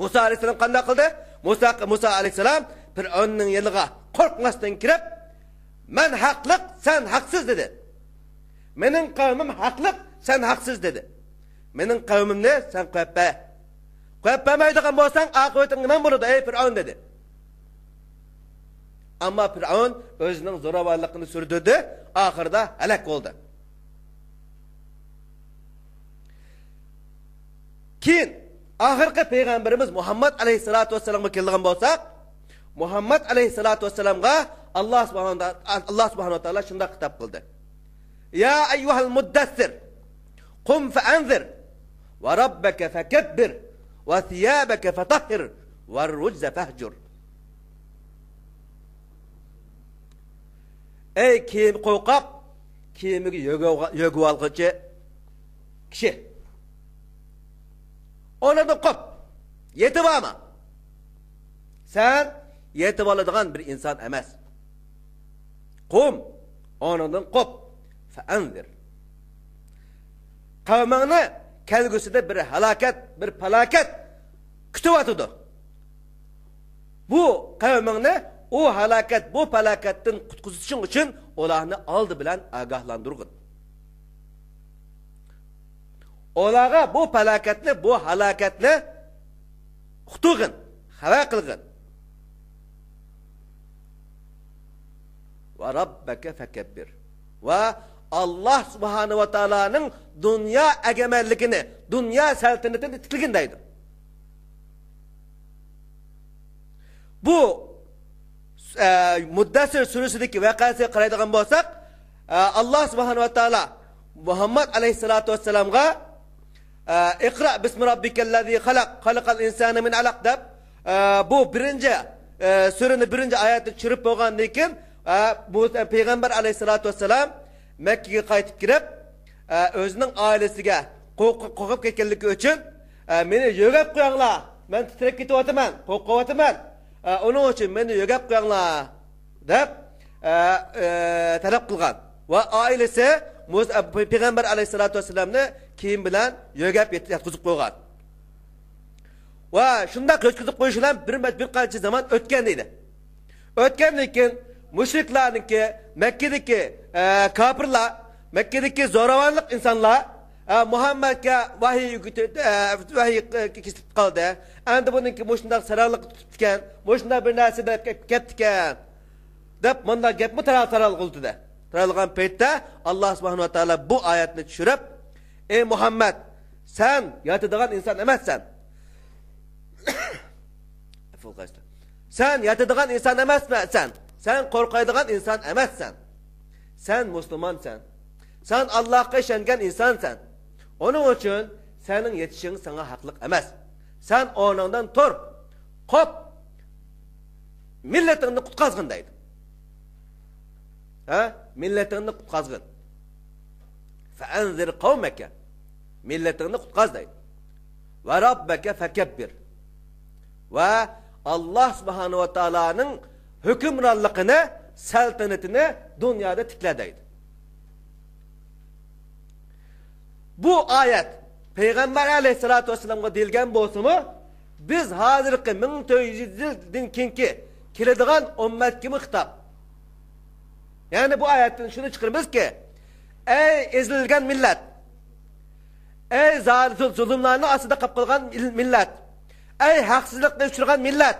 Musa aleyhisselam qanday qildi? Musa aleyhisselam Fir'avnning yiliga qo'rqmasdan kirib, "Men haqliq, sen haqsiz" dedi. "Mening qavmim haqliq, sen haqsiz" dedi. "Mening qavmimni sen qo'ypa. Qo'ypamaydigan bo'lsang, oqibating nima bo'ladi ey Fir'avn" dedi. Ammo Fir'avn o'zining zo'ravonligini sürdürdü, oxirida halak bo'ldi. Keyin oxirgi payg'ambarimiz Muhammad alayhisolatu vassalamga kelgan bo'lsak, Muhammad alayhisolatu vassalamga Allah subhanahu wa taala shunday xitob qildi. "Ya ayyuhal muddassir, qum fa'anzir, va rabbaka fakabbir, va thiyabaka fatahhir, va rujza fahjur." Ey kiyim qo'qab, kiyimiga yog'ib olg'uchi kishi. Onadan qop, yetib olma. Sen yetib oladigan bir inson emas. Qum, onadan qop, fa'anzir. Qavmingni kelgusida bir halokat, bir falokat kutyotdi. Bu qavmingni o halokat, bu falokatdan qutqizishing uchun ularni oldi bilan ogohlantirgin. Ularga bu falokatni, bu halokatni qutug'in, xabar qilgin. Va rabbaka fakabbir. Va Allah subhanahu va taolaning dunyo egemenligini, dunyo saltanatini tiklagin deydi. Bu Muddassir suresidagi voqeasiga qaraydigan bo'lsak, Allah subhanahu va taolo Muhammad alayhisolatu vassalamga "Iqra bismi robbikallazi xalaq, xalaqal insana min alaq" deb bu birinchi surening birinchi oyatini tushirib bo'lgandan keyin bu payg'ambar alayhisolatu vassalam Makkaga qaytib kirib, o'zining oilasiga qo'rqib ketganligi uchun "Meni yo'g'ab qo'yinglar, men titrab ketyapman, qo'rqyapman. Onun için beni yögep qo'yinglar" deb talab qilgan. Va ailesi Peygamber aleyhissalatu vesselamni kiyim bilan yögep yatqizib qo'ygan. Va shunda yatqizib qo'yish bilan bir qancha zaman o'tgan deydi. O'tgandan keyin mushriklarniki, Makkadagi kafirlar, Makkadagi zo'ravonlik insonlar Muhammadga vahiy kesib qoldi. Endi buniki mushundaq saralliq tutgan, mushunda bir narsa deb ketgan. Deb bunda gapmi taral qildi. Taralgan paytda Allah subhanahu va taolo bu oyatni tushirib, "Ey Muhammad, sen yatadigan inson emassan. Sen yatadigan inson emassan. Sen qo'rqadigan inson emassan. Sen musulmonsan. Sen Allohga ishongan insonsan. Onun için senin yetişin sana haqliq emas. Sen onundan tur, qop, milletini qutqazgin deydi. Milletini qutqazgin. Fa'anzir qavmaka, milletini qutqaz deydi. Va rabbaka fakabbir. Va Allah subhanahu va taolaning hukmronligini, saltanatini dunyoda tikla deydi. Bu ayet Peygamber aleyhissalatu vesselam'a deyilgan bo'lsa-mu, biz hozirgi 1400 yildan keyingi keladigan ummatga xitob. Yani bu ayetdan shuni chiqaribizki, ey ezilgan millat, ey zulmlarning ostida qolib qolgan millat, ey haqsizlikka uchragan millat,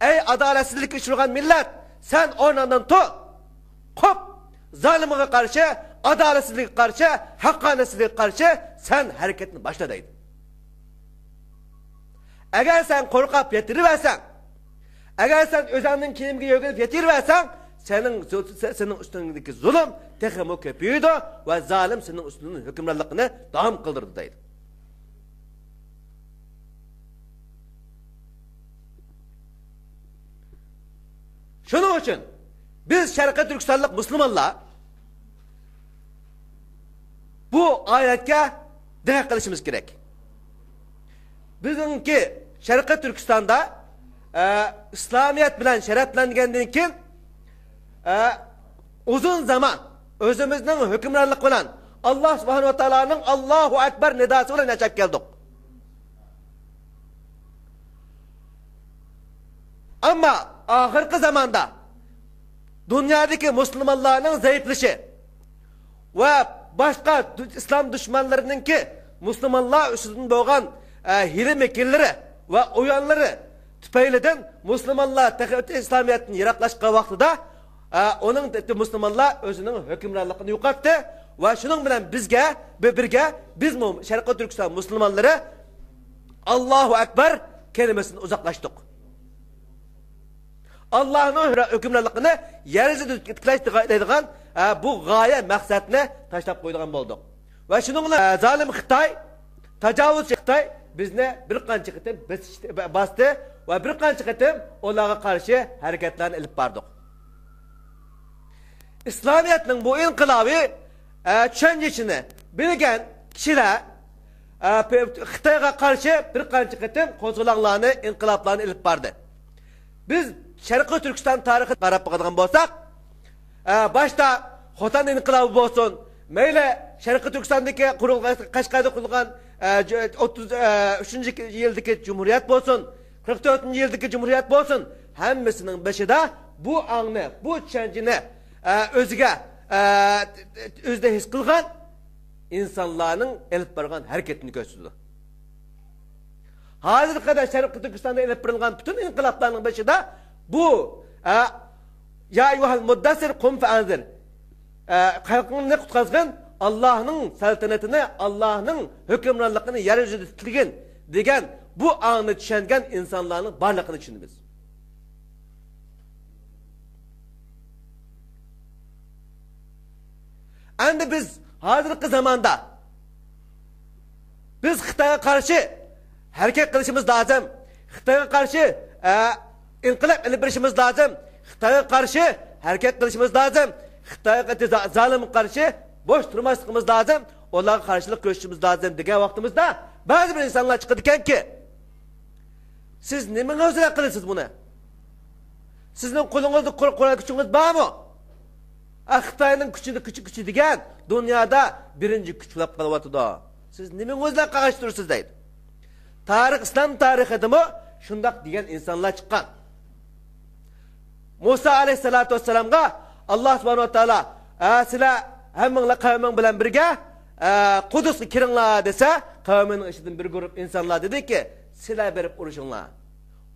ey adolatsizlikka uchragan millat, sen o'rningdan tur, qop, zalimga qarshi, adolatsizlikka qarshi, haqqoniyatga qarshi sen hareketini başla deydi. Eğer sen qo'rqib yetiriversen, eğer sen o'zingning kiyimiga yo'g'ilib yetiriversen, senin üstündeki zulüm texmo köpüydü ve zalim senin üstünün hükümranlığını davam kıldırdı deydi. Şunun için biz Şarkı Türkistanlık Müslümanlar bu ayetke dikkat kılışımız gerek. Bizimki Şarkı Türkistan'da İslamiyet bilen şereflendiğinden ki uzun zaman özümüzün hükümranlık olan Allah subhanahu wa ta'ala'nın Allahu Ekber nidası ile yaşayıp geldik. Ama ahirki zamanda dünyadaki Müslümanların zayıflışı ve başka İslam düşmanlarının ki Müslümanlar üstünde doğan hile mekilleri ve uyanları tüpeyleden Müslümanlar İslamiyet'in yaraklaştığı vaxtıda onun Müslümanlar özünün hükümranlığını yukarttı ve şunun bilen birge biz Şarkı Türkistan Müslümanları Allahu Ekber kelimesini uzaklaştık. Allah'ın hükümranlığını yeryüzünde tıklaştırgan bu gaye maksatını taşlap koyduğun bulduk. Ve şununla zalim Xitay, tecavüzçü Xitay bizne bir qancha qitim bastı ve bir qancha qitim onlara karşı hareketlerini ilip bardık. İslamiyet'in bu inkılabı çöncesini bilgen kişiler Xitay'a karşı bir qancha qitim qo'zg'olonlarni, inkılaplarını ilip bardı. Biz Şarkı Türkistan tarixi qarab bakadigan bolsak, başta Xotan inkılabı bolsun, meyle Şarkı Türkistan'daki Qashqarda kurulgan 33. yıldaki Cumhuriyet bolsun, 44. yıldaki Cumhuriyet bolsun, hemmisinin başında bu anını, bu çencini özde his kılgan insanların elip bargan hareketini gösterdi. Hazır kadar Şarkı Türkistan'da elip bargan bütün inkılapların başında bu ya eyyuhel muddessir kum fe anzir halkını kutkazgın Allah'ın saltanatını, Allah'ın hükümranlığını yeryüzünde tutilgen degen bu anı düşengen insanların barlığını düşündüz. Endi biz hazırki zamanda biz Xitay'a karşı hareket kılışımız lazım. Xitay'a karşı inkılap ilip birişimiz lazım. Xitay'a karşı hareket kılışımız lazım. Xitay'a zalim karşı boş durmasımız lazım. Onlara karşılık görüşümüz lazım degen vaktimizde bazı bir insanlar çıkırken ki siz nemin özüne kılırsınız bunu? Sizin kolunuzda Kur'an gücünüz var mı? Xitay'ın küçü degen dünyada birinci küçülüp kalıvatıda. Siz nemin özüne karıştırırsınız deydi. İslam tarihinde mi? Şundak diyen insanlar çıkan. Musa aleyhissalatu vesselam'a Allah subhanahu wa ta'ala sila hemminle kavmin bilen birge Kudüs'ü kirinla dese kavminin işinden bir grup insanlar dedi ki sila berip uruşunla.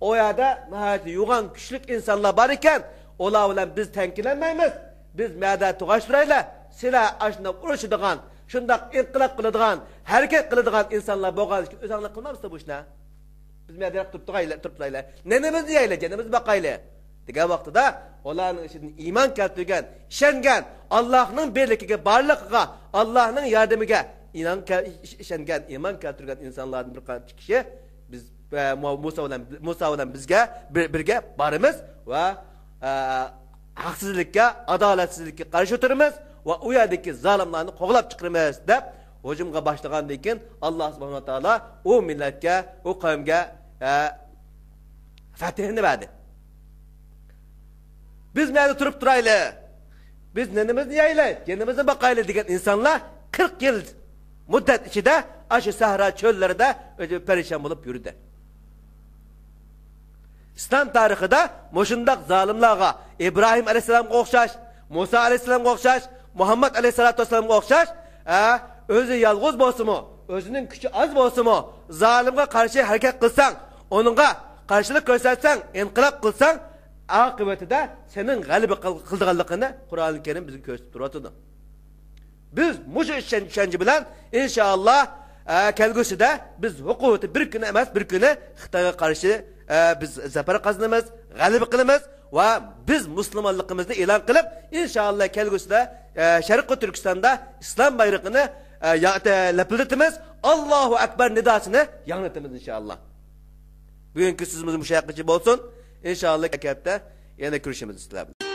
O yada nihayeti yuğan küçülük insanlar var iken ola bilen biz tenkilenmeyimiz. Biz meyada tuğaştırayla sila aşında uruşuduğun şundak inkılap kılıdığın hareket kılıdığın insanlar boğaz için özanlık kılmamışsa bu işine. Biz meyada turtlayla. Nenemiz diyeyla, cenemiz bakayla. Degen vaxtıda onların işinin iman keltirgen, işengen, Allah'ın birlikiga, barlıkıga, Allah'ın yardımıga işengen, iman keltirgen insanların bir qancha kişi biz Musa bilan bizge birge barımız ve haksızlıkka, adaletsizlikka qarşı oturumuz ve u yerdeki zalimlarni qo'g'lab chiqiramiz deb hujumga boshlagandan keyin Alloh subhanahu wa taolo u millatga, u qavmga fathini berdi. Biz nerede durup durayla, biz nenemiz niyayla, kendimize bakayla degen insanlar 40 yıl müddet içinde aşı sahra çöllerinde perişan bulup yürüdü. İslam tarihinde moşundak zalimlarga İbrahim aleyhisselam'a okşaş, Musa aleyhisselam'a okşaş, Muhammed aleyhissalatu vesselam'a okşaş, özü yalğız bolsun mu, özünün küçü az bolsun mu, zalimge karşı hareket kılsan, onunla karşılık göstersen, inkılap kılsan, akıbetinde senin galibi kıldığanlıkını Kur'an-ı Kerim bizi gösterip duruyordu. Biz muş işenci bilen inşallah kelgüsü de biz hukuku bir güne emez bir güne Xitay'a karşı biz zafer kazanımız, galibi kılımız ve biz Müslümanlığımızı ilan kılıp inşallah kelgüsü de Şarkı Türkistan'da İslam bayrağını lapılatımız, Allahu Ekber nidasını yanıtımız inşallah. Bugünkü sözümüz müşakkıcı olsun. İnşallah kepte yine görüşümüz istedim.